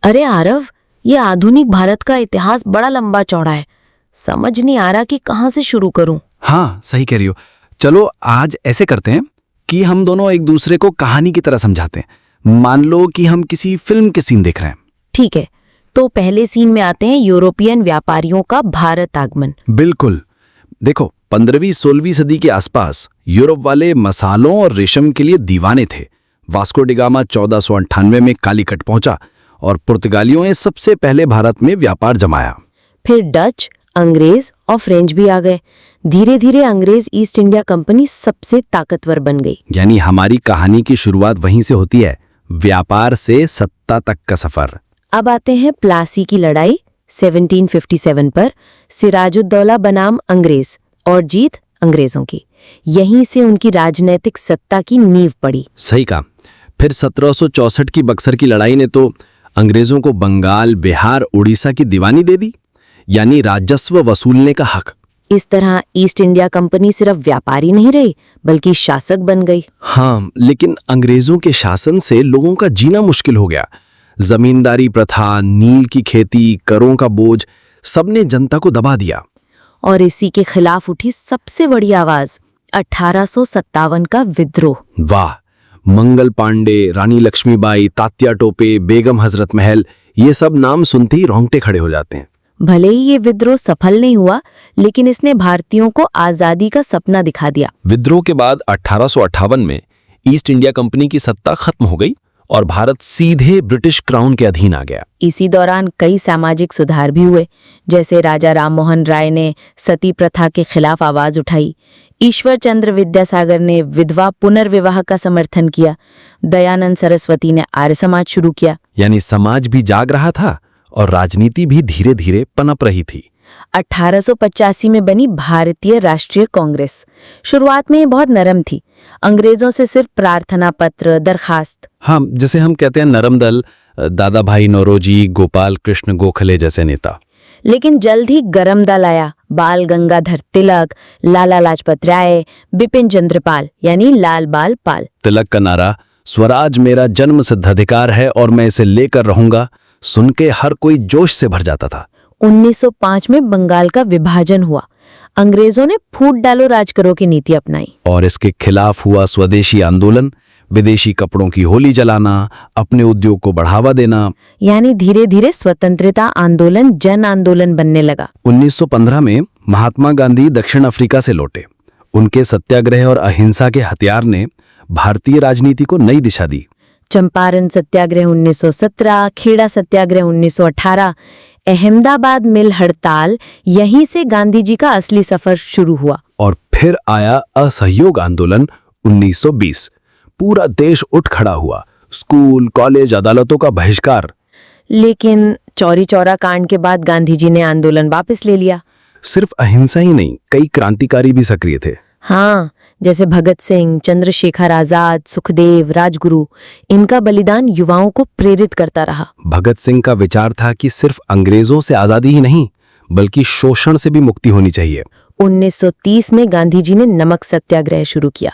अरे आरव, ये आधुनिक भारत का इतिहास बड़ा लंबा चौड़ा है। समझ नहीं आ रहा कि कहाँ से शुरू करूं। हाँ, सही कह रही हो। चलो आज ऐसे करते हैं कि हम दोनों एक दूसरे को कहानी की तरह समझाते हैं। मान लो कि हम किसी फिल्म के सीन देख रहे हैं। ठीक है, तो पहले सीन में आते हैं यूरोपियन व्यापारियों का भारत आगमन। बिल्कुल। देखो, 15वीं-16वीं सदी के आसपास यूरोप वाले मसालों और रेशम के लिए दीवाने थे। वास्को डी गामा 1498 में कालीकट पहुंचा और पुर्तगालियों ने सबसे पहले भारत में व्यापार जमाया। फिर डच, अंग्रेज और फ्रेंच भी आ गए। धीरे धीरे अंग्रेज ईस्ट इंडिया कंपनी सबसे ताकतवर बन गई। यानी हमारी कहानी की शुरुआत वहीं से होती है, व्यापार से सत्ता तक का सफर। अब आते हैं प्लासी की लड़ाई 1757 पर। सिराजुद्दौला बनाम अंग्रेज और जीत अंग्रेजों की। यहीं से उनकी राजनैतिक सत्ता की नींव पड़ी। सही कहा। फिर 1764 की बक्सर की लड़ाई ने तो अंग्रेजों को बंगाल, बिहार, उड़ीसा की दीवानी दे दी, यानी राजस्व वसूलने का हक। इस तरह ईस्ट इंडिया कंपनी सिर्फ व्यापारी नहीं रही बल्कि शासक बन गई। हाँ, लेकिन अंग्रेजों के शासन से लोगों का जीना मुश्किल हो गया। जमींदारी प्रथा, नील की खेती, करों का बोझ, सबने जनता को दबा दिया। और इसी के खिलाफ उठी सबसे बड़ी आवाज 1857 का विद्रोह। वाह! मंगल पांडे, रानी लक्ष्मीबाई, तात्या टोपे, बेगम हजरत महल, ये सब नाम सुनते ही रोंगटे खड़े हो जाते हैं। भले ही ये विद्रोह सफल नहीं हुआ, लेकिन इसने भारतीयों को आजादी का सपना दिखा दिया। विद्रोह के बाद 1858 में ईस्ट इंडिया कंपनी की सत्ता खत्म हो गई और भारत सीधे ब्रिटिश क्राउन के अधीन आ गया। इसी दौरान कई सामाजिक सुधार भी हुए, जैसे राजा राममोहन राय ने सती प्रथा के खिलाफ आवाज उठाई। ईश्वर चंद्र विद्यासागर ने विधवा पुनर्विवाह का समर्थन किया। दयानंद सरस्वती ने आर्य समाज शुरू किया। यानी समाज भी जाग रहा था और राजनीति भी धीरे धीरे पनप रही थी। 1885 में बनी भारतीय राष्ट्रीय कांग्रेस। शुरुआत में ये बहुत नरम थी, अंग्रेजों से सिर्फ प्रार्थना पत्र, दरखास्त। हाँ, जैसे हम कहते हैं नरम दल, दादा भाई नौरोजी, गोपाल कृष्ण गोखले जैसे नेता। लेकिन जल्द ही गरम दल आया। बाल गंगाधर तिलक, लाला लाजपत राय, बिपिन चंद्रपाल यानी लाल बाल पाल। तिलक का नारा, स्वराज मेरा जन्म सिद्ध अधिकार है और मैं इसे लेकर रहूंगा, सुन के हर कोई जोश से भर जाता था। 1905 में बंगाल का विभाजन हुआ। अंग्रेजों ने फूट डालो राज करो की नीति अपनाई और इसके खिलाफ हुआ स्वदेशी आंदोलन, विदेशी कपड़ों की होली जलाना, अपने उद्योग को बढ़ावा देना। यानी धीरे धीरे स्वतंत्रता आंदोलन जन आंदोलन बनने लगा। 1915 में महात्मा गांधी दक्षिण अफ्रीका से लौटे। उनके सत्याग्रह और अहिंसा के हथियार ने भारतीय राजनीति को नई दिशा दी। चंपारण सत्याग्रह 1917, खेड़ा सत्याग्रह 1918, अहमदाबाद मिल हड़ताल, यहीं से गांधी जी का असली सफर शुरू हुआ। और फिर आया असहयोग आंदोलन 1920। पूरा देश उठ खड़ा हुआ, स्कूल, कॉलेज, अदालतों का बहिष्कार। लेकिन चौरी चौरा कांड के बाद गांधी जी ने आंदोलन वापस ले लिया। सिर्फ अहिंसा ही नहीं, कई क्रांतिकारी भी सक्रिय थे। हाँ, जैसे भगत सिंह, चंद्रशेखर आजाद, सुखदेव, राजगुरु। इनका बलिदान युवाओं को प्रेरित करता रहा। भगत सिंह का विचार था कि सिर्फ अंग्रेजों से आजादी ही नहीं, बल्कि शोषण से भी मुक्ति होनी चाहिए। 1930 में गांधी जी ने नमक सत्याग्रह शुरू किया।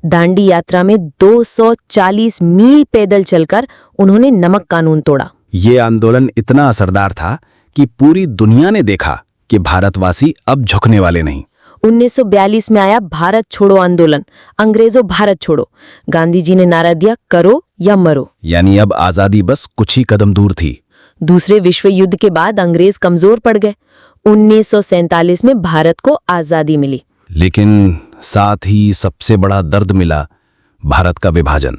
दांडी यात्रा में 240 मील पैदल चलकर उन्होंने नमक कानून तोड़ा। ये आंदोलन इतना असरदार था कि पूरी दुनिया ने देखा कि भारतवासी अब झुकने वाले नहीं। 1942 में आया भारत छोड़ो आंदोलन, अंग्रेजों भारत छोड़ो। गांधी जी ने नारा दिया, करो या मरो। यानी अब आजादी बस कुछ ही कदम दूर थी। दूसरे विश्व युद्ध के बाद अंग्रेज कमजोर पड़ गए। 1947 में भारत को आजादी मिली। लेकिन साथ ही सबसे बड़ा दर्द मिला, भारत का विभाजन।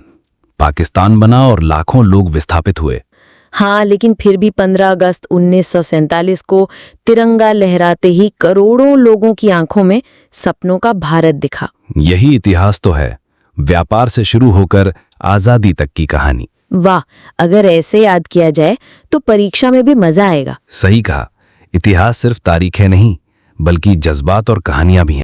पाकिस्तान बना और लाखों लोग विस्थापित हुए। हाँ, लेकिन फिर भी 15 अगस्त 1947 को तिरंगा लहराते ही करोड़ों लोगों की आंखों में सपनों का भारत दिखा। यही इतिहास तो है, व्यापार से शुरू होकर आजादी तक की कहानी। वाह, अगर ऐसे याद किया जाए तो परीक्षा में भी मजा आएगा। सही कहा, इतिहास सिर्फ तारीखें नहीं, बल्कि जज्बात और कहानियां भी हैं।